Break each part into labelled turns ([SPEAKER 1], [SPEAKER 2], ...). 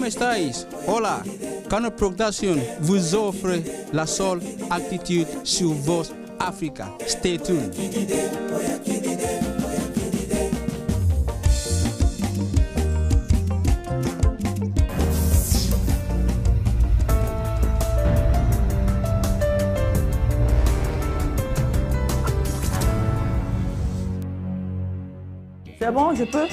[SPEAKER 1] ¿Cómo estáis? Hola, Cano Production vous offre la seule attitude sur Vox Africa. Stay tuned.
[SPEAKER 2] C'est bon, je peux?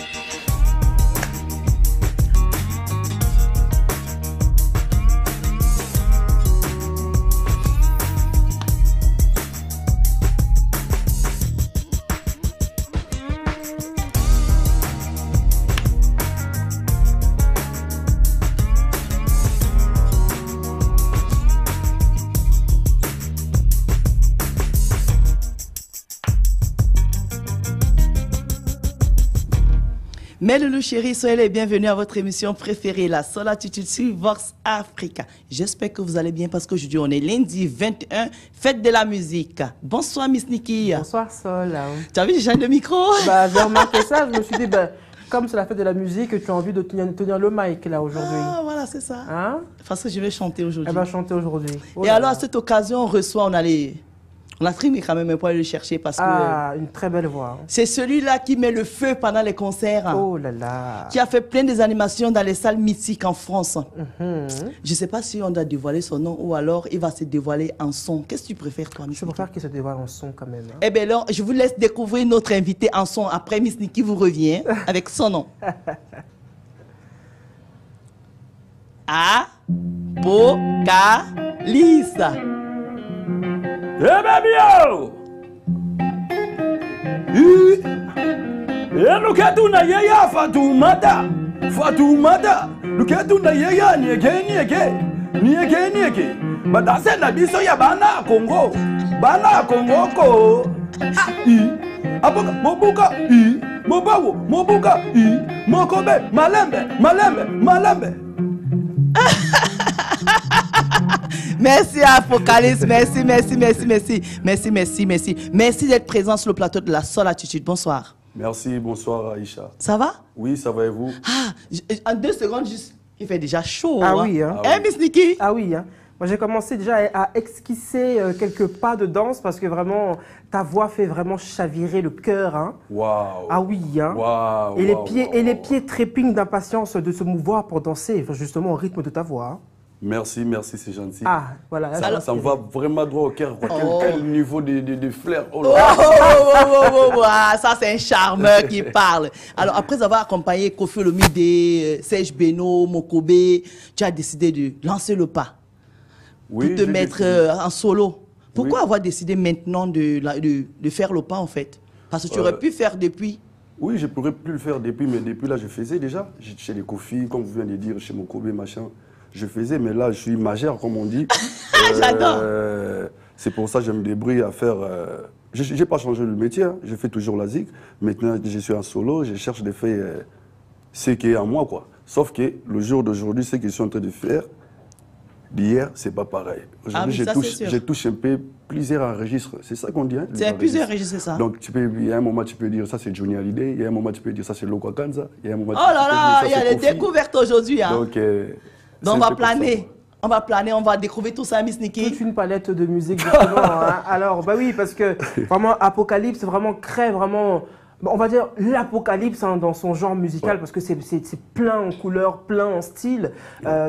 [SPEAKER 2] Mes loulous chéris, soyez les bienvenus à votre émission préférée, la Seule Attitude sur Vox Africa. J'espère que vous allez bien parce qu'aujourd'hui on est lundi 21, fête de la musique. Bonsoir Miss Nikki.
[SPEAKER 3] Bonsoir Sol.
[SPEAKER 2] Tu as vu, j'ai changé de micro?
[SPEAKER 3] J'ai remarqué ça, je me suis dit, comme c'est la fête de la musique, tu as envie de tenir le mic là aujourd'hui.
[SPEAKER 2] Ah voilà, c'est ça.
[SPEAKER 3] Hein?
[SPEAKER 2] Parce que je vais chanter aujourd'hui.
[SPEAKER 3] Elle va chanter aujourd'hui. Oh
[SPEAKER 2] et alors à cette occasion, on a trimé quand même pour aller le chercher parce que...
[SPEAKER 3] Ah, une très belle voix.
[SPEAKER 2] C'est celui-là qui met le feu pendant les concerts.
[SPEAKER 3] Oh là là.
[SPEAKER 2] Qui a fait plein des animations dans les salles mythiques en France. Je
[SPEAKER 3] Mm-hmm.
[SPEAKER 2] ne sais pas si on doit dévoiler son nom ou alors il va se dévoiler en son. Qu'est-ce que tu préfères toi, Miss
[SPEAKER 3] Je
[SPEAKER 2] Nikki?
[SPEAKER 3] préfère qu'il se dévoile en son quand même. Hein.
[SPEAKER 2] Eh bien alors, je vous laisse découvrir notre invité en son. Après, Miss Nikki vous revient avec son nom. Apocalypse.
[SPEAKER 4] Eh baby yo! Luketuna yeya Fatumata. Fatumata. Luketuna yeya nieke. Badase na biso ya bana Congo. Bana Congo ko. Aboka mobuka mobawo mobuka mokobe malembe.
[SPEAKER 2] Merci Apocalypse, merci. Merci d'être présent sur le plateau de la Seule Attitude. Bonsoir.
[SPEAKER 4] Merci, bonsoir Aïcha.
[SPEAKER 2] Ça va?
[SPEAKER 4] Oui, ça va et vous?
[SPEAKER 2] En 2 secondes, juste, il fait déjà chaud.
[SPEAKER 3] Ah
[SPEAKER 2] hein?
[SPEAKER 3] oui, hein.
[SPEAKER 2] Hein, Miss Nikki?
[SPEAKER 3] Ah oui, hein. Moi j'ai commencé déjà à esquisser quelques pas de danse parce que vraiment ta voix fait vraiment chavirer le cœur. Hein.
[SPEAKER 4] Waouh.
[SPEAKER 3] Ah oui, hein.
[SPEAKER 4] Waouh.
[SPEAKER 3] Les pieds trépignent d'impatience de se mouvoir pour danser justement au rythme de ta voix. Hein.
[SPEAKER 4] Merci, c'est gentil.
[SPEAKER 3] Ah, voilà.
[SPEAKER 4] Ça me va vraiment droit au cœur. Quel niveau de flair. Oh là
[SPEAKER 2] Oh, ça c'est un charmeur qui parle. Alors après avoir accompagné Koffi Olomide, Serge Beno, Mokobe, tu as décidé de lancer le pas.
[SPEAKER 4] Oui,
[SPEAKER 2] pour te mettre en solo. Pourquoi avoir décidé maintenant de faire le pas en fait? Parce que tu aurais pu faire depuis.
[SPEAKER 4] Oui, je pourrais plus le faire depuis, mais depuis là je faisais déjà. Chez les Koffi, comme vous venez de dire, chez Mokobe, machin. Je faisais, mais là je suis majeur comme on dit.
[SPEAKER 2] J'adore.
[SPEAKER 4] C'est pour ça que je me débrouille à faire... Je n'ai pas changé le métier, hein. Je fais toujours la zik. Maintenant je suis en solo, je cherche de faire ce qui est en moi, quoi. Sauf que le jour d'aujourd'hui, ce que je suis en train de faire, d'hier, c'est pas pareil. Aujourd'hui, je touche un peu plusieurs registres. C'est ça qu'on dit, hein?
[SPEAKER 2] C'est plusieurs registres, c'est ça.
[SPEAKER 4] Donc, il y a un moment, tu peux dire ça, c'est Johnny Hallyday. Il y a un moment, tu peux dire ça, c'est Loko Kanza. Il y a un moment,
[SPEAKER 2] oh là là, il y a des découvertes aujourd'hui. Hein.
[SPEAKER 4] Donc
[SPEAKER 2] on va planer. On va planer, on va découvrir tout ça, Miss Nikki.
[SPEAKER 3] Toute une palette de musique, justement. Hein. Alors, bah oui, parce que vraiment, Apocalypse vraiment crée vraiment... On va dire l'apocalypse hein, dans son genre musical parce que c'est plein en couleurs, plein en style.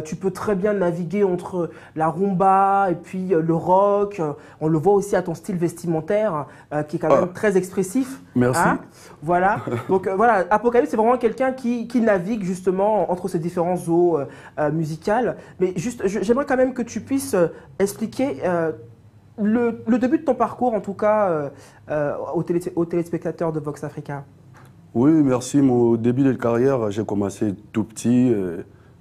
[SPEAKER 3] Tu peux très bien naviguer entre la rumba et puis le rock. On le voit aussi à ton style vestimentaire qui est quand même très expressif.
[SPEAKER 4] Merci.
[SPEAKER 3] Hein, voilà. Donc voilà, Apocalypse c'est vraiment quelqu'un qui navigue justement entre ces différents eaux musicales. Mais juste, j'aimerais quand même que tu puisses expliquer le début de ton parcours, en tout cas, aux téléspectateurs de Vox Africa.
[SPEAKER 4] Oui, merci. Mon début de carrière, j'ai commencé tout petit,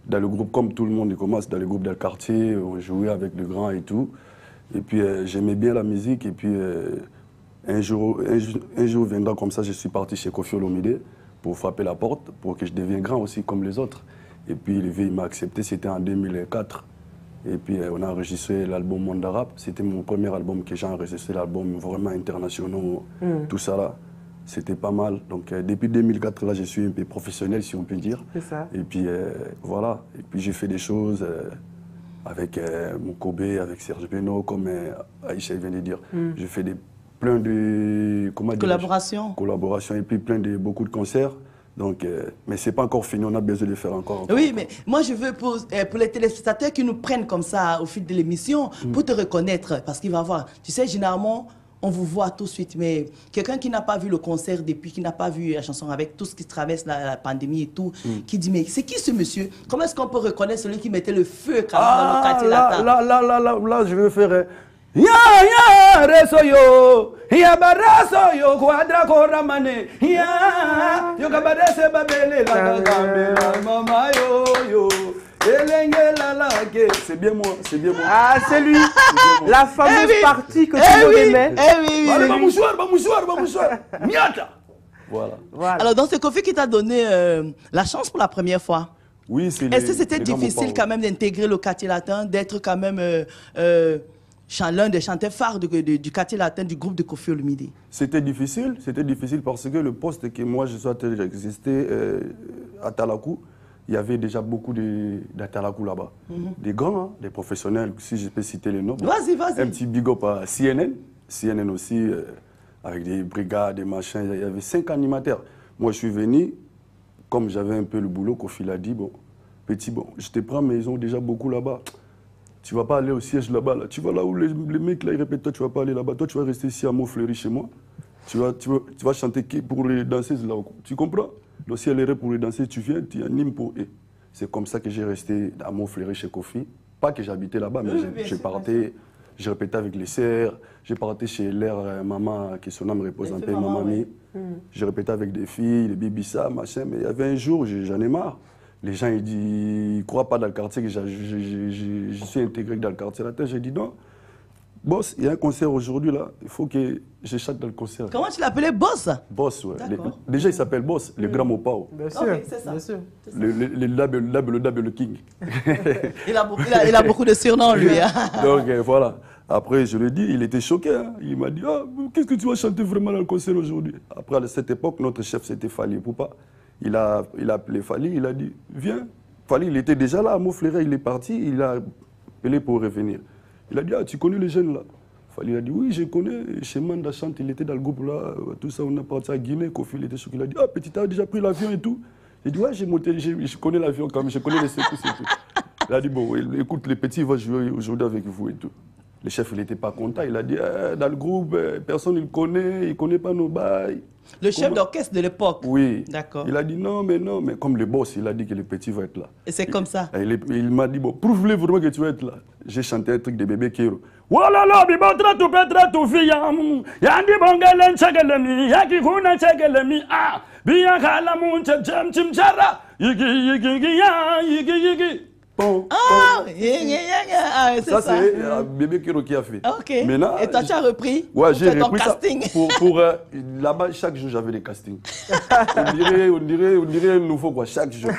[SPEAKER 4] dans le groupe, comme tout le monde commence, dans le groupe del quartier, on jouait avec les grands et tout. Et puis, j'aimais bien la musique. Et puis, un jour viendra comme ça, je suis parti chez Koffi Olomide pour frapper la porte, pour que je devienne grand aussi comme les autres. Et puis, il m'a accepté, c'était en 2004. Et puis on a enregistré l'album Monde Arabe. C'était mon premier album que j'ai enregistré, l'album vraiment international, tout ça là. C'était pas mal. Donc depuis 2004, là, je suis un peu professionnel, si on peut dire.
[SPEAKER 3] C'est ça.
[SPEAKER 4] Et puis voilà. Et puis j'ai fait des choses avec mon Kobe, avec Serge Beno, comme Aïcha vient de dire. J'ai fait plein de collaborations et puis beaucoup de concerts. Donc, mais ce n'est pas encore fini, on a besoin de faire encore.
[SPEAKER 2] Oui, mais moi je veux pour les téléspectateurs qui nous prennent comme ça au fil de l'émission, pour te reconnaître, parce qu'il va voir, tu sais, généralement, on vous voit tout de suite, mais quelqu'un qui n'a pas vu le concert depuis, qui n'a pas vu la chanson avec tout ce qui traverse la pandémie et tout, qui dit, mais c'est qui ce monsieur? Comment est-ce qu'on peut reconnaître celui qui mettait le feu quand même dans le quartier latin?
[SPEAKER 4] Là, je veux faire... Ya resoyo, ya barasoyo, quadra coramane, ya yo cabarese babele la gamela, mama yo. C'est bien moi, c'est bien moi.
[SPEAKER 3] Ah, c'est lui, la fameuse partie que tout le monde aimait.
[SPEAKER 4] Miata. Voilà.
[SPEAKER 2] Alors, donc, c'est Kofi qui t'a donné la chance pour la première fois.
[SPEAKER 4] Oui, c'est
[SPEAKER 2] Est-ce que c'était difficile quand même d'intégrer le quartier latin, d'être quand même l'un des chanteurs phares du quartier latin du groupe de Koffi Olomide?
[SPEAKER 4] C'était difficile parce que le poste que moi je suis existé à Talakou, il y avait déjà beaucoup d'Atalakou là-bas. Des grands, hein, des professionnels, si je peux citer les noms.
[SPEAKER 2] Vas-y.
[SPEAKER 4] Un petit big up à CNN aussi, avec des brigades, des machins. Il y avait 5 animateurs. Moi, je suis venu, comme j'avais un peu le boulot, Kofi l'a dit, bon, petit, bon, je te prends, mais ils ont déjà beaucoup là-bas. Tu ne vas pas aller au siège là-bas. Là. Tu vas là où les mecs là, ils répètent, toi, tu ne vas pas aller là-bas. Toi, tu vas rester ici à Montfleury chez moi. Tu vas chanter pour les danseuses là. Tu comprends? Donc, si elle est pour les danseuses, tu viens, tu animes pour eux. C'est comme ça que j'ai resté à Montfleury chez Kofi. Pas que j'habitais là-bas, mais je partais, je répétais avec les sœurs. J'ai parté chez leur maman, qui son âme repose en paix, ma mamie. Je répétais avec des filles, des bibissa, machin. Mais il y avait un jour, j'en ai marre. Les gens, ils ne croient pas dans le quartier que je suis intégré dans le quartier latin. J'ai dit non. Boss, il y a un concert aujourd'hui là, il faut que je chante dans le concert.
[SPEAKER 2] Comment tu l'appelais, Boss?
[SPEAKER 4] Boss, ouais. Déjà, il s'appelle Boss, le grand Mopao.
[SPEAKER 3] Bien sûr,
[SPEAKER 2] okay, c'est ça.
[SPEAKER 3] Bien sûr.
[SPEAKER 4] Le double king.
[SPEAKER 2] il a beaucoup de surnoms, lui. Hein.
[SPEAKER 4] Donc voilà. Après, je lui ai dit, il était choqué. Hein. Il m'a dit, ah, qu'est-ce que tu vas chanter vraiment dans le concert aujourd'hui? Après, à cette époque, notre chef, c'était Fali Poupa. Il a appelé Fali, il a dit, viens. Fali, il était déjà là à Montfleury, il est parti, il a appelé pour revenir. Il a dit, ah, tu connais les jeunes là? Fali a dit, oui, je connais. Chez Manda Chante, il était dans le groupe là, tout ça, on a parti à Guinée. Kofi, il était choqué. Il a dit, ah, petit, tu as déjà pris l'avion et tout? J'ai dit, ouais, j'ai monté, je connais l'avion quand même, je connais les secousses et tout. Il a dit, bon, écoute, les petits, il va jouer aujourd'hui avec vous et tout. Le chef, il n'était pas content. Il a dit, dans le groupe, personne ne le connaît, il ne connaît pas nos bails.
[SPEAKER 2] Le chef d'orchestre de l'époque?
[SPEAKER 4] Oui.
[SPEAKER 2] D'accord.
[SPEAKER 4] Il a dit, non, mais comme le boss, il a dit que le petit va être là.
[SPEAKER 2] Et c'est comme ça?
[SPEAKER 4] Il m'a dit, bon, prouve-le vraiment que tu vas être là. J'ai chanté un truc de bébé Kero. Walala, bibotra tu petra tu fiyam. Yandi bongelen chagelemi, yaki kuna chagelemi. Ah, biya kala mun chem chimchara. Yigi. Bon,
[SPEAKER 2] ah, c'est ça.
[SPEAKER 4] Ça, c'est bébé Kero qui a fait.
[SPEAKER 2] Ok.
[SPEAKER 4] Maintenant,
[SPEAKER 2] et toi, tu as repris?
[SPEAKER 4] Ouais, j'ai repris ça.
[SPEAKER 2] Casting.
[SPEAKER 4] Là-bas, chaque jour, j'avais des castings. on dirait un nouveau, quoi, chaque jour.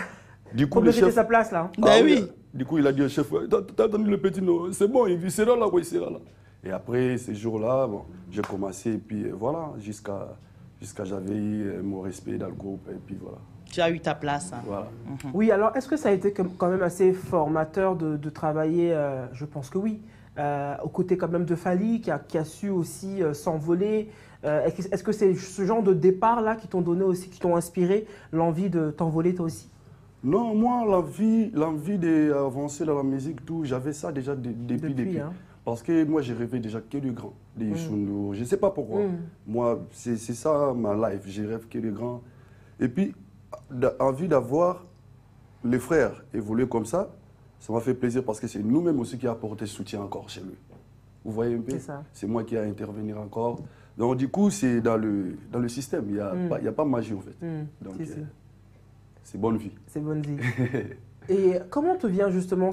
[SPEAKER 4] Du coup,
[SPEAKER 3] le chef... sa place, là.
[SPEAKER 2] Ben oui.
[SPEAKER 4] Du coup, il a dit au chef, t'as entendu le petit, non? C'est bon, il sera là, quoi, il sera là. Et après, ces jours-là, bon, j'ai commencé, et puis voilà, jusqu'à j'avais eu mon respect dans le groupe, et puis voilà.
[SPEAKER 2] Tu as eu ta place. Hein.
[SPEAKER 4] Voilà.
[SPEAKER 3] Oui, alors est-ce que ça a été quand même assez formateur de travailler, je pense que oui, aux côtés quand même de Fali, qui a su aussi s'envoler. Est-ce que c'est ce genre de départ-là qui t'ont donné aussi, qui t'ont inspiré l'envie de t'envoler toi aussi?
[SPEAKER 4] Non, moi, l'envie d'avancer dans la musique, tout, j'avais ça déjà depuis. Hein. Parce que moi, j'ai rêvé déjà que de grands, des journaux. Je ne sais pas pourquoi. Moi, c'est ça ma life. Je rêve que de grands. Et puis, envie d'avoir les frères évoluer comme ça m'a fait plaisir parce que c'est nous-mêmes aussi qui avons apporté soutien encore chez lui. Vous voyez un peu? C'est moi qui ai à intervenir encore. Donc, du coup, c'est dans le système. Il n'y a pas magie, en fait. Donc, c'est bonne vie.
[SPEAKER 3] C'est bonne vie. Et comment te vient justement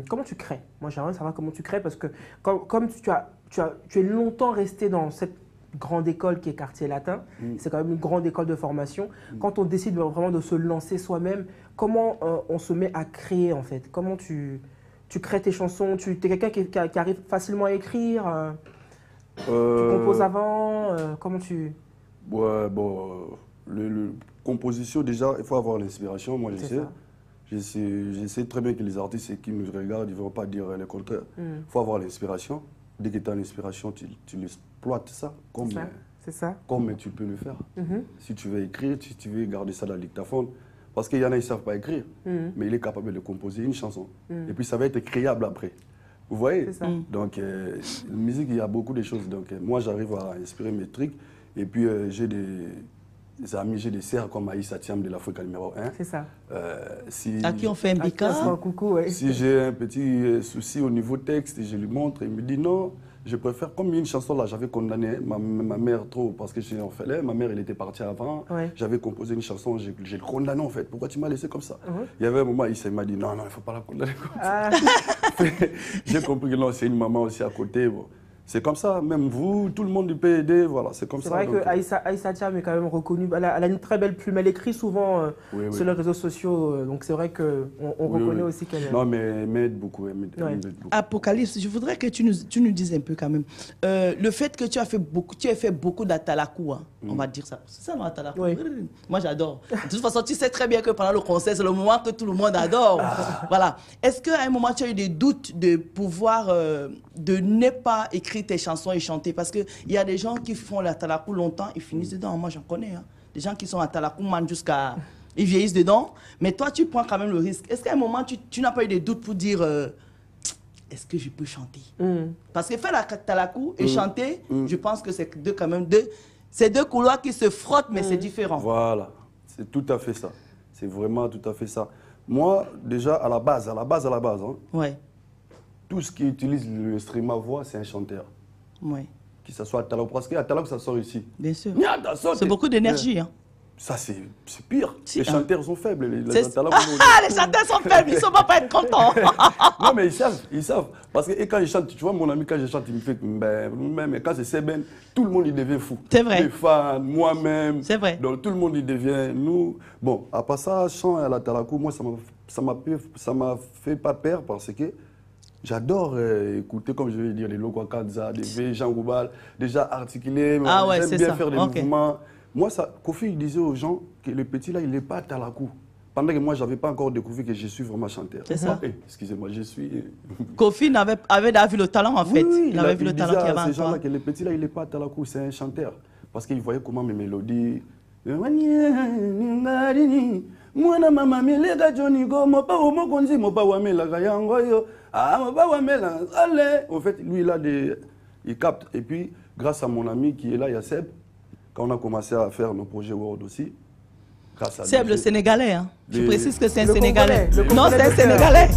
[SPEAKER 3] comment tu crées? Moi, j'aimerais savoir comment tu crées parce que comme tu es longtemps resté dans cette grande école qui est Quartier Latin, c'est quand même une grande école de formation. Quand on décide vraiment de se lancer soi-même, comment on se met à créer en fait? Comment tu crées tes chansons? Tu es quelqu'un qui arrive facilement à écrire? Tu composes avant? Comment tu...
[SPEAKER 4] Ouais, bon, composition, déjà, il faut avoir l'inspiration, moi je sais.
[SPEAKER 3] Ça.
[SPEAKER 4] Je sais très bien que les artistes qui nous regardent, ils ne vont pas dire le contraire. Il faut avoir l'inspiration. Dès que tu as l'inspiration, tu exploites ça
[SPEAKER 3] C'est ça.
[SPEAKER 4] comme tu peux le faire. Si tu veux écrire, si tu veux garder ça dans le dictaphone. Parce qu'il y en a qui ne savent pas écrire, mais il est capable de composer une chanson. Et puis ça va être créable après. Vous voyez?
[SPEAKER 3] C'est ça.
[SPEAKER 4] Donc, la musique, il y a beaucoup de choses. Donc, moi, j'arrive à inspirer mes trucs. Et puis, j'ai des amis, j'ai des sœurs comme Aïssa Thiam de l'Afrique numéro 1.
[SPEAKER 3] C'est ça.
[SPEAKER 2] À qui on fait un bika.
[SPEAKER 3] Un coucou, ouais.
[SPEAKER 4] Si j'ai un petit souci au niveau texte, je lui montre, il me dit non, je préfère, comme une chanson là, j'avais condamné ma mère trop parce que j'ai en fait, ma mère elle était partie avant, j'avais composé une chanson, j'ai le condamné en fait, pourquoi tu m'as laissé comme ça? Il y avait un moment, il m'a dit non, il ne faut pas la condamner comme ça. J'ai compris que non, c'est une maman aussi à côté. Bon. C'est comme ça, même vous, tout le monde peut aider, voilà, c'est comme ça.
[SPEAKER 3] C'est vrai que Aïssa Thiam est quand même reconnue, elle a une très belle plume, elle écrit souvent sur les réseaux sociaux, donc c'est vrai qu'on reconnaît aussi qu'elle est...
[SPEAKER 4] Non, mais elle m'aide beaucoup,
[SPEAKER 2] Apocalypse, je voudrais que tu nous dises un peu quand même, le fait que tu as fait beaucoup d'atalakou, hein, on va dire ça, c'est ça non, atalakou? Moi j'adore. De toute façon, tu sais très bien que pendant le concert, c'est le moment que tout le monde adore. Voilà. Est-ce qu'à un moment, tu as eu des doutes de pouvoir, de ne pas écrire tes chansons et chanter, parce qu'il y a des gens qui font la talakou longtemps, ils finissent dedans, moi j'en connais, hein. Des gens qui sont à talakou man jusqu'à... Ils vieillissent dedans, mais toi tu prends quand même le risque. Est-ce qu'à un moment tu n'as pas eu des doutes pour dire est-ce que je peux chanter? Parce que faire la talakou et chanter, je pense que c'est quand même deux couloirs qui se frottent, mais c'est différent.
[SPEAKER 4] Voilà, c'est tout à fait ça. C'est vraiment tout à fait ça. Moi, déjà, à la base, hein,
[SPEAKER 2] Ouais.
[SPEAKER 4] tout ce qui utilise l'instrument voix, c'est un chanteur.
[SPEAKER 2] Ouais.
[SPEAKER 4] Que ce soit Atalakou, parce qu'Atalakou, ça sort ici.
[SPEAKER 2] Bien sûr. C'est beaucoup d'énergie. Hein.
[SPEAKER 4] Ça, c'est pire.
[SPEAKER 2] Si,
[SPEAKER 4] les chanteurs sont faibles. Les
[SPEAKER 2] les chanteurs sont faibles, ils ne sont pas être contents.
[SPEAKER 4] Non, mais ils savent. Parce que quand ils chantent, tu vois, mon ami, quand je chante, il me fait mais quand c'est Seben, tout le monde il devient fou.
[SPEAKER 2] C'est vrai.
[SPEAKER 4] Les fans, moi-même.
[SPEAKER 2] C'est vrai.
[SPEAKER 4] Donc tout le monde il devient nous. Bon, à part ça, chant à la Talakou, moi, ça m'a fait pas peur parce que j'adore écouter, comme je vais dire, les Lokwa Kadza, des Jean Goubal, déjà articulés. J'aime bien faire des mouvements. Moi, Kofi, il disait aux gens que le petit là, il n'est pas à Talakou. Pendant que moi, je n'avais pas encore découvert que je suis vraiment chanteur.
[SPEAKER 2] C'est ça.
[SPEAKER 4] Excusez-moi, je suis...
[SPEAKER 2] Kofi avait vu le talent, en fait.
[SPEAKER 4] Oui,
[SPEAKER 2] il avait vu le talent qu'il y avait en
[SPEAKER 4] ces gens-là
[SPEAKER 2] toi.
[SPEAKER 4] que le petit là, il n'est pas à Talakou, c'est un chanteur. Parce qu'il voyait comment mes mélodies... En fait, lui, il capte. Et puis, grâce à mon ami qui est là, Yasseb, quand on a commencé à faire nos projets World aussi, grâce à
[SPEAKER 2] Seb, le Sénégalais, hein. Je précise que c'est un
[SPEAKER 3] le
[SPEAKER 2] Sénégalais.
[SPEAKER 3] Congolais,
[SPEAKER 2] Non, c'est un Sénégalais.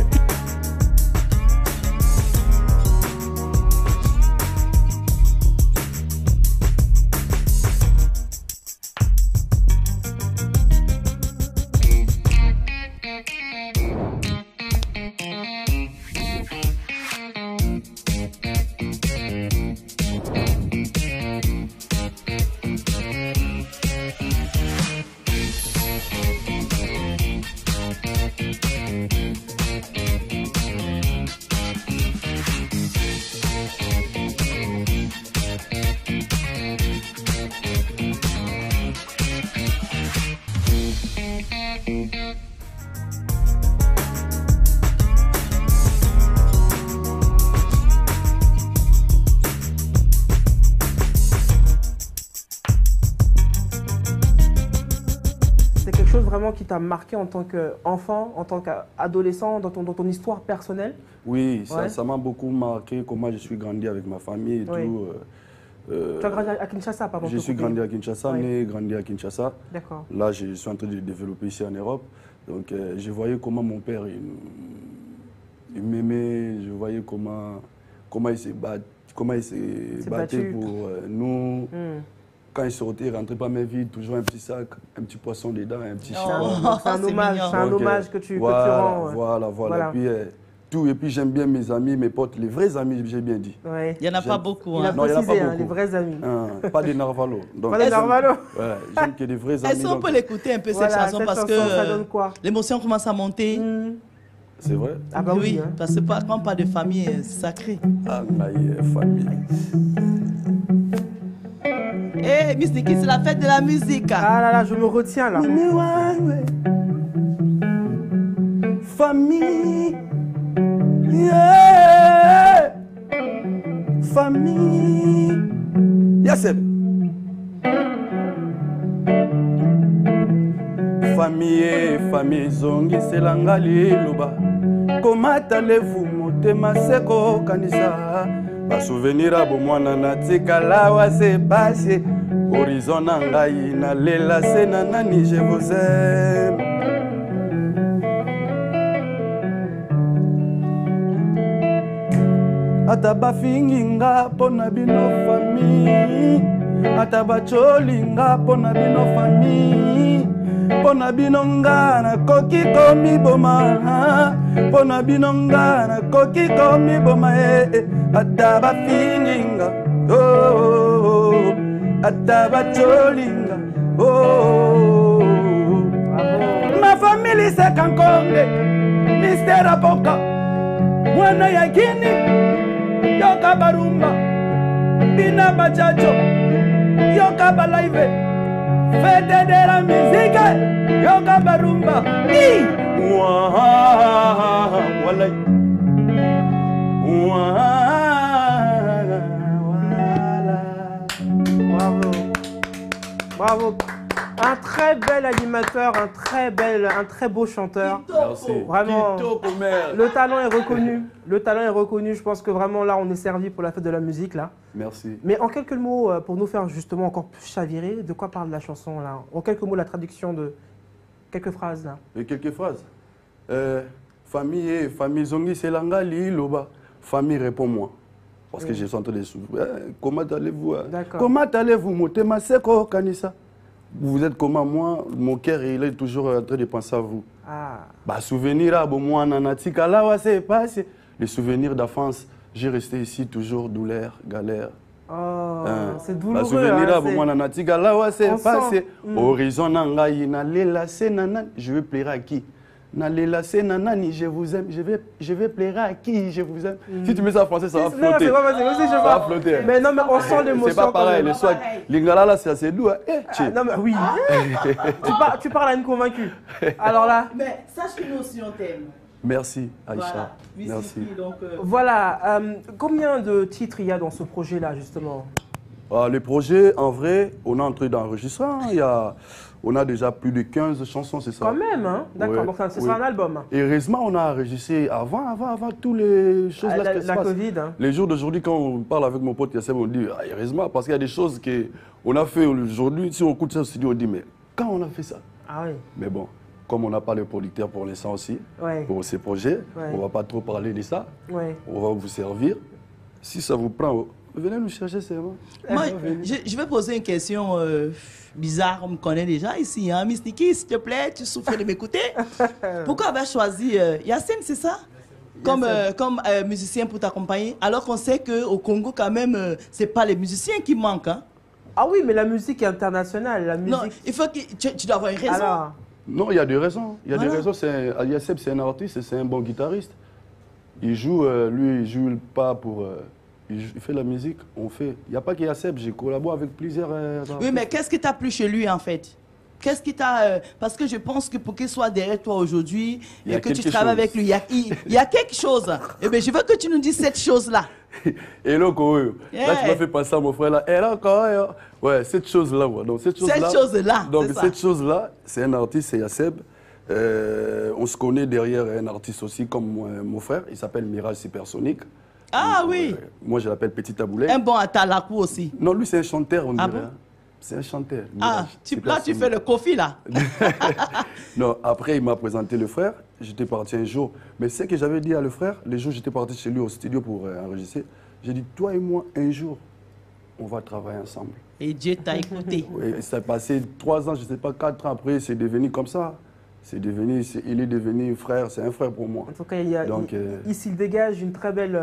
[SPEAKER 3] Qui t'a marqué en tant qu'enfant, en tant qu'adolescent, dans ton histoire personnelle?
[SPEAKER 4] Oui, ça m'a beaucoup marqué, comment je suis grandi avec ma famille et tout.
[SPEAKER 3] Tu as grandi à Kinshasa, pardon?
[SPEAKER 4] Je suis grandi à Kinshasa, né, grandi à Kinshasa.
[SPEAKER 3] D'accord.
[SPEAKER 4] Là, je suis en train de développer ici en Europe. Donc, je voyais comment mon père, il m'aimait, je voyais comment il s'est battu pour nous. Quand il sortait, il ne rentrait pas mes vides, toujours un petit sac, un petit poisson dedans, un petit chien.
[SPEAKER 3] C'est un hommage que tu rends.
[SPEAKER 4] Voilà. Et puis j'aime bien mes amis, mes potes, les vrais amis, j'ai bien dit.
[SPEAKER 3] Ouais.
[SPEAKER 2] Il n'y en a pas beaucoup.
[SPEAKER 3] Il a précisé, les vrais amis.
[SPEAKER 4] Pas des narvalos.
[SPEAKER 3] Pas des narvalos.
[SPEAKER 4] J'aime que des vrais amis.
[SPEAKER 2] Est-ce qu'on peut l'écouter un peu cette chanson parce que l'émotion commence à monter?
[SPEAKER 4] C'est vrai?
[SPEAKER 2] Ah bah oui, parce que quand on parle de famille sacrée.
[SPEAKER 4] Ah, famille.
[SPEAKER 2] Et Eh, Miss Nikki, c'est la fête de la musique.
[SPEAKER 3] Ah là là, je me retiens là.
[SPEAKER 4] Famille, yeah. Famille, Yaseb. Famille, famille zongi selanga liloba. Komata levu motema seko kanisa. Ba souvenir abo mwana na tikala wa se passé. Horizon na ngai na lela se na nani je vous aime. Ataba finginga pona bino famille. Ataba cholinga pona bino famille. Pona binonga na koki komi boma. Pona binonga na koki komi boma. Ataba finginga. Oh. Ataba cholinga. Oh. Ma famille c'est Kankonge. Mr. Apoka. Mwana ya Guinée. Yoka barumba, bina bajajo, yoka balaive, fête de la musique, yoka barumba, walai,
[SPEAKER 3] Bravo. Bravo. Un très bel animateur, un très beau chanteur.
[SPEAKER 4] Merci.
[SPEAKER 3] Vraiment, le talent est reconnu. Le talent est reconnu. Je pense que vraiment là, on est servi pour la fête de la musique là.
[SPEAKER 4] Merci.
[SPEAKER 3] Mais en quelques mots, pour nous faire justement encore plus chavirer, de quoi parle la chanson là? En quelques mots, la traduction de quelques phrases là.
[SPEAKER 4] Et quelques phrases. Famille, famille zongi selanga liloba. Famille réponds-moi. Parce que j'ai senti des sous. Comment allez-vous? Comment allez-vous? Motema seko kanisa. Vous êtes comme moi, mon cœur il est toujours en train de penser à vous.
[SPEAKER 3] Ah.
[SPEAKER 4] Bah souvenir à moi nanatika là ouais c'est passé. Les souvenirs d'enfance, j'ai resté ici toujours douleur, galère.
[SPEAKER 3] Oh, c'est douloureux.
[SPEAKER 4] Souvenir à moi nanatika là ouais c'est passé. Horizon nangai na lela se nanan, je vais plaire à qui? Na lela se nanani, je vous aime, je vais plaire à qui? Je vous aime. Si tu mets ça en français, ça va flotter. Ça va flotter.
[SPEAKER 3] Mais non, mais on sent l'émotion.
[SPEAKER 4] C'est pas pareil, le swag. Lingala là, c'est assez doux.
[SPEAKER 3] Non, mais oui. tu parles à une convaincue. Alors là.
[SPEAKER 2] Mais sache que nous aussi on t'aime.
[SPEAKER 4] Merci, Aïcha.
[SPEAKER 2] Voilà.
[SPEAKER 4] Merci.
[SPEAKER 2] Donc,
[SPEAKER 3] voilà. Combien de titres il y a dans ce projet-là, justement?
[SPEAKER 4] Le projet, en vrai, on est en train d'enregistrer. On a déjà plus de 15 chansons, c'est ça?
[SPEAKER 3] Quand même, hein? D'accord, ouais, donc ce sera un album.
[SPEAKER 4] Et heureusement, on a enregistré avant toutes les choses là qui se passent.
[SPEAKER 3] La Covid. Hein.
[SPEAKER 4] Les jours d'aujourd'hui, quand on parle avec mon pote Yassem, on dit heureusement, parce qu'il y a des choses qu'on a fait aujourd'hui. Si on écoute ça au studio, on dit mais quand on a fait ça?
[SPEAKER 3] Ah oui.
[SPEAKER 4] Mais bon, comme on n'a pas le producteur pour l'instant aussi, pour ces projets, on ne va pas trop parler de ça. On va vous servir. Si ça vous prend, venez nous chercher, c'est bon.
[SPEAKER 2] Moi, je vais poser une question bizarre, on me connaît déjà ici. Hein? Miss Nikki, s'il te plaît, tu souffres de m'écouter. Pourquoi avoir choisi Yacine, c'est ça? Comme musicien pour t'accompagner, alors qu'on sait qu'au Congo, quand même, ce n'est pas les musiciens qui manquent. Hein?
[SPEAKER 3] Ah oui, mais la musique est internationale. La musique...
[SPEAKER 2] Non, il faut que tu dois avoir une raison.
[SPEAKER 3] Alors...
[SPEAKER 4] Non, il y a des raisons. Il y a des raisons. Yacine, c'est un artiste, c'est un bon guitariste. Il joue, lui, il joue pas pour... il fait la musique, on fait. Il n'y a pas que Yacine, j'ai collaboré avec plusieurs...
[SPEAKER 2] oui, mais qu'est-ce qui t'a plu chez lui, en fait? Qu'est-ce qui t'a... parce que je pense que pour qu'il soit derrière toi aujourd'hui, et que tu travailles avec lui, il y a quelque chose. Eh bien, je veux que tu nous dises cette chose-là.
[SPEAKER 4] Et là, tu m'as fait passer à mon frère là. Et là, ouais, cette chose-là. Ouais. Donc, cette chose-là. Donc, cette chose-là, c'est un artiste, c'est Yacine. On se connaît derrière un artiste aussi comme mon frère. Il s'appelle Mirage Supersonique.
[SPEAKER 2] Ah oui.
[SPEAKER 4] Moi, je l'appelle Petit Taboulé.
[SPEAKER 2] Un bon Atalakou aussi.
[SPEAKER 4] Non, lui, c'est un chanteur, on dirait.
[SPEAKER 2] Bon?
[SPEAKER 4] C'est un chanteur.
[SPEAKER 2] Ah, là, tu fais le Kofi, là.
[SPEAKER 4] Non, après, il m'a présenté le frère. J'étais parti un jour. Mais ce que j'avais dit à le frère, les jours où j'étais parti chez lui au studio pour enregistrer, j'ai dit, toi et moi, un jour, on va travailler ensemble.
[SPEAKER 2] Et Dieu t'a écouté.
[SPEAKER 4] Oui, ça a passé 3 ans, je ne sais pas, 4 ans après, c'est devenu comme ça. Il est devenu frère, c'est un frère pour moi.
[SPEAKER 3] En tout cas, ici, il dégage une très belle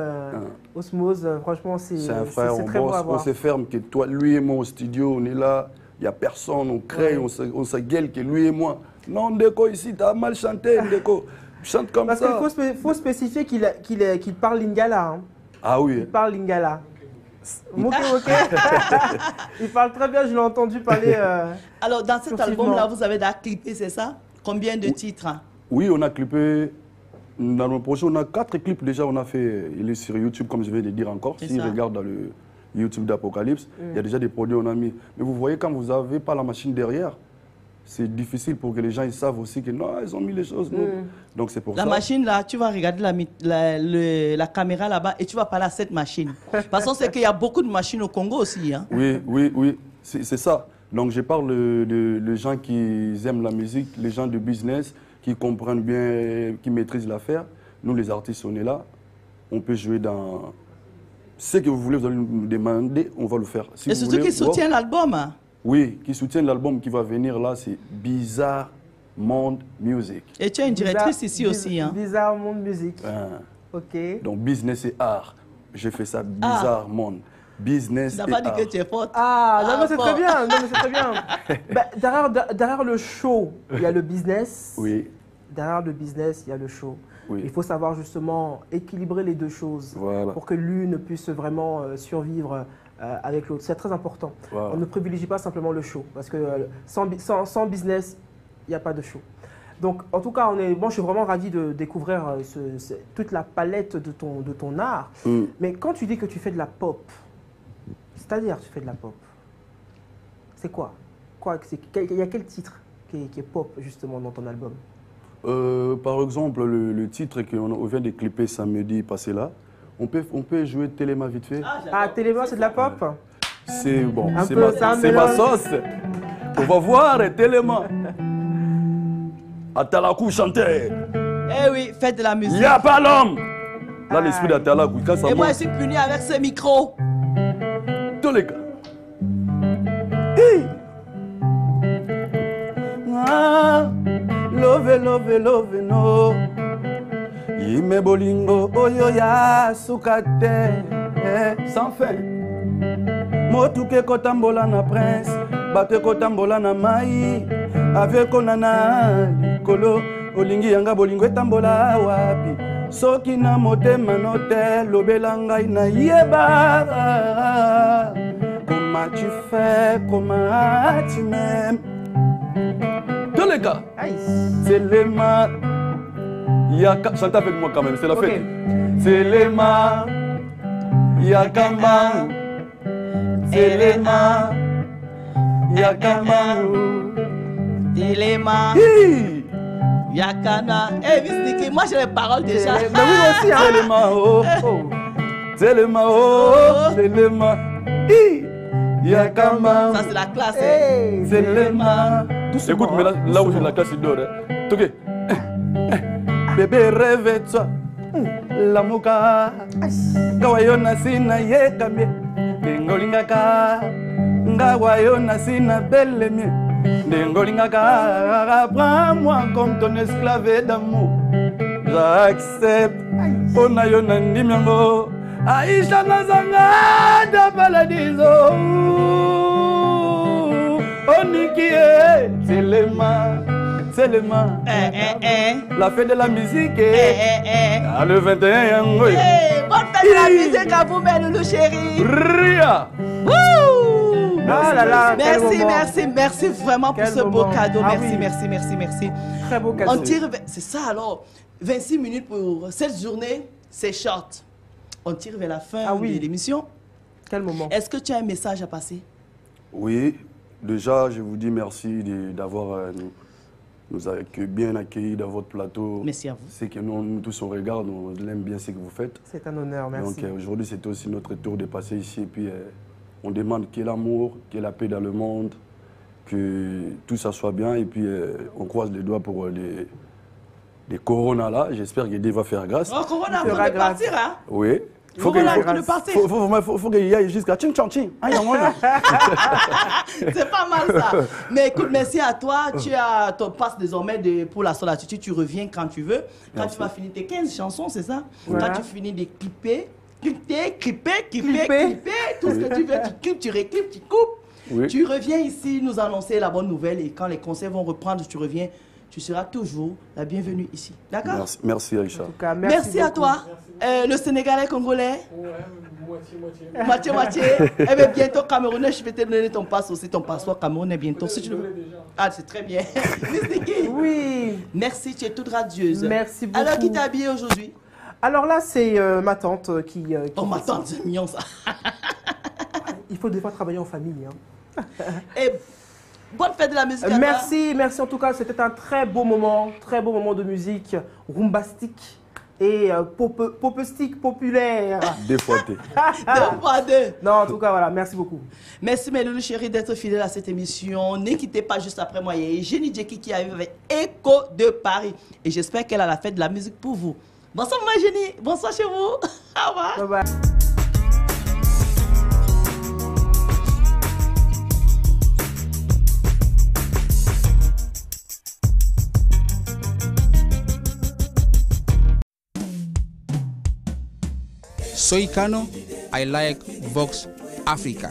[SPEAKER 3] osmose. Franchement, c'est
[SPEAKER 4] un frère,
[SPEAKER 3] très beau à voir.
[SPEAKER 4] On se ferme, que toi, lui et moi au studio, on est là, il n'y a personne, on crée, on se gueule que lui et moi. Non, Ndeko, ici, tu as mal chanté, Ndeko. Chante comme ça.
[SPEAKER 3] Parce qu'il faut spécifier qu'il parle lingala. Hein.
[SPEAKER 4] Ah oui.
[SPEAKER 3] Il parle lingala. Moké. Il parle très bien, je l'ai entendu parler.
[SPEAKER 2] Alors, dans cet album-là, vous avez déjà clippé, c'est ça? Combien de titres?
[SPEAKER 4] Oui, on a clippé. Dans le projet, on a 4 clips déjà. On a fait. Il est sur YouTube, comme je vais le dire encore. S'il regarde dans le YouTube d'Apocalypse, il y a déjà des produits on a mis. Mais vous voyez, quand vous n'avez pas la machine derrière, c'est difficile pour que les gens ils savent aussi que non, ils ont mis les choses. Donc c'est pour ça.
[SPEAKER 2] La machine là, tu vas regarder la caméra là-bas et tu vas parler à cette machine. Parce qu'on sait qu'il y a beaucoup de machines au Congo aussi. Hein.
[SPEAKER 4] Oui. C'est ça. Donc je parle de gens qui aiment la musique, les gens de business, qui comprennent bien, qui maîtrisent l'affaire. Nous les artistes, on est là. On peut jouer dans... Ce que vous voulez, vous allez nous demander, on va le faire. Si
[SPEAKER 2] et surtout qui soutient l'album. Hein.
[SPEAKER 4] Oui, qui soutient l'album qui va venir là, c'est Bizarre Monde Music.
[SPEAKER 2] Et tu as une directrice ici aussi. Hein.
[SPEAKER 3] Bizarre Monde Music.
[SPEAKER 4] Ok. Donc business et art. J'ai fait ça, Bizarre Monde. Business et art.
[SPEAKER 2] Tu n'as pas dit que tu es forte.
[SPEAKER 3] Non, mais c'est très bien. Non, mais c'est très bien. Derrière le show, il y a le business.
[SPEAKER 4] Oui.
[SPEAKER 3] Derrière le business, il y a le show.
[SPEAKER 4] Oui.
[SPEAKER 3] Il faut savoir justement équilibrer les deux choses pour que l'une puisse vraiment survivre avec l'autre. C'est très important. On ne privilégie pas simplement le show parce que sans business, il n'y a pas de show. Donc, en tout cas, moi, je suis vraiment ravi de découvrir toute la palette de ton art. Mais quand tu dis que tu fais de la pop, c'est-à-dire tu fais de la pop, c'est quoi? Il y a quel titre qui est pop justement dans ton album?
[SPEAKER 4] Par exemple, le titre qu'on vient de clipper samedi passé là, on peut jouer Téléma vite fait.
[SPEAKER 3] Téléma, c'est de la pop?
[SPEAKER 4] C'est bon, c'est ma sauce. On va voir Téléma. Atalakou chanter.
[SPEAKER 2] Eh oui, faites de la musique.
[SPEAKER 4] Il n'y a pas l'homme. Là, l'esprit d'Atalakou, quand ça monte.
[SPEAKER 2] Et moi, je suis puni avec ce micro.
[SPEAKER 4] Tous les cas. Love no. Yime bolingo oyo ya sukate sans fin. Motuke kotambola na prince, bato kotambola na mai, avec onana likolo olingi yanga bolingo etambola wapi. Soki na motema note lobela ngai na yeba. Comment tu fais, comment tu m'aimes. Tous les gars, c'est les mains. Chantez avec moi quand même, c'est la fête. C'est les mains. Yakama. C'est les mains. Yakama.
[SPEAKER 2] C'est les mains. Yakana. Eh, Visniki, moi j'ai les paroles déjà.
[SPEAKER 3] Mais oui, aussi, hein.
[SPEAKER 4] C'est les mains. C'est les mains. C'est les mains. Yakama.
[SPEAKER 2] Ça c'est la classe.
[SPEAKER 4] C'est les mains. Écoute, mais là où j'ai la classe, il dort. Ok. Bébé, rêve-toi. La moka. Kawayona sina yekame. Dengolingaka. Ngawayona sina bellemie. Dengolingaka. Prends-moi comme ton esclave d'amour. J'accepte. Onayona ndimiango. Aïcha Nazanga da Paladizo. Onikie, c'est les mains. C'est les mains. La fête de la musique. Le 21.
[SPEAKER 2] Bonne fête de la musique à vous, Loulou chéri.
[SPEAKER 4] Ria.
[SPEAKER 2] Merci vraiment pour ce beau cadeau. Merci.
[SPEAKER 3] Très beau cadeau.
[SPEAKER 2] On tire, c'est ça alors. 26 minutes pour cette journée, c'est short. On tire vers la fin de l'émission.
[SPEAKER 3] Quel moment?
[SPEAKER 2] Est-ce que tu as un message à passer?
[SPEAKER 4] Oui, déjà, je vous dis merci d'avoir nous bien accueillis dans votre plateau.
[SPEAKER 2] Merci à vous.
[SPEAKER 4] C'est que nous tous on regarde, on aime bien ce que vous faites.
[SPEAKER 3] C'est un honneur, merci.
[SPEAKER 4] Donc aujourd'hui, c'était aussi notre tour de passer ici. Et puis, on demande qu'il y ait l'amour, qu'il y ait la paix dans le monde, que tout ça soit bien. Et puis, on croise les doigts pour les Corona là. J'espère que Dieu va faire grâce.
[SPEAKER 2] Oh, Corona, vous allez partir, hein?
[SPEAKER 4] Oui.
[SPEAKER 2] Faut
[SPEAKER 4] qu'il y aille jusqu'à Ching Chang Ching.
[SPEAKER 2] C'est pas mal ça. Mais écoute, merci à toi. Tu as ton passe désormais pour la solitude. Tu reviens quand tu veux. Quand tu vas finir tes 15 chansons, c'est ça? Voilà. Quand tu finis de clipper, tout ce que tu veux, tu clips, tu réclips, tu coupes. Oui. Tu reviens ici nous annoncer la bonne nouvelle et quand les concerts vont reprendre, tu reviens. tu seras toujours la bienvenue ici. D'accord?
[SPEAKER 4] Merci, merci Aïcha.
[SPEAKER 3] En tout cas,
[SPEAKER 2] Merci à
[SPEAKER 3] beaucoup.
[SPEAKER 2] toi. Le Sénégalais, Congolais?
[SPEAKER 5] Moitié-moitié.
[SPEAKER 2] Moitié-moitié. Eh bien, bientôt, Camerounais, je vais te donner ton passe aussi, ton passeport Camerounais bientôt. Si tu le veux. Ah, c'est très bien.
[SPEAKER 3] Oui.
[SPEAKER 2] Merci, tu es toute radieuse.
[SPEAKER 3] Merci beaucoup.
[SPEAKER 2] Alors, qui t'a habillé aujourd'hui?
[SPEAKER 3] Alors là, c'est ma tante qui
[SPEAKER 2] Oh, ma
[SPEAKER 3] fait ça.
[SPEAKER 2] tante, c'est mignon ça.
[SPEAKER 3] Il faut des fois travailler en famille. Hein.
[SPEAKER 2] Et bonne fête de la musique à toi.
[SPEAKER 3] Merci, merci en tout cas. C'était un très beau moment de musique rumbastique et popestique populaire.
[SPEAKER 4] Défouetté.
[SPEAKER 2] 2x2.
[SPEAKER 3] Non, en tout cas, voilà, merci beaucoup.
[SPEAKER 2] Merci mes loulous chéris d'être fidèles à cette émission. Ne quittez pas juste après moi. Il y a Jenny Jackie qui arrive avec Echo de Paris. Et j'espère qu'elle a la fête de la musique pour vous. Bonsoir ma Jenny. Bonsoir chez vous. Au revoir.
[SPEAKER 3] Bye bye.
[SPEAKER 1] Soy Kano, I like Vox Africa.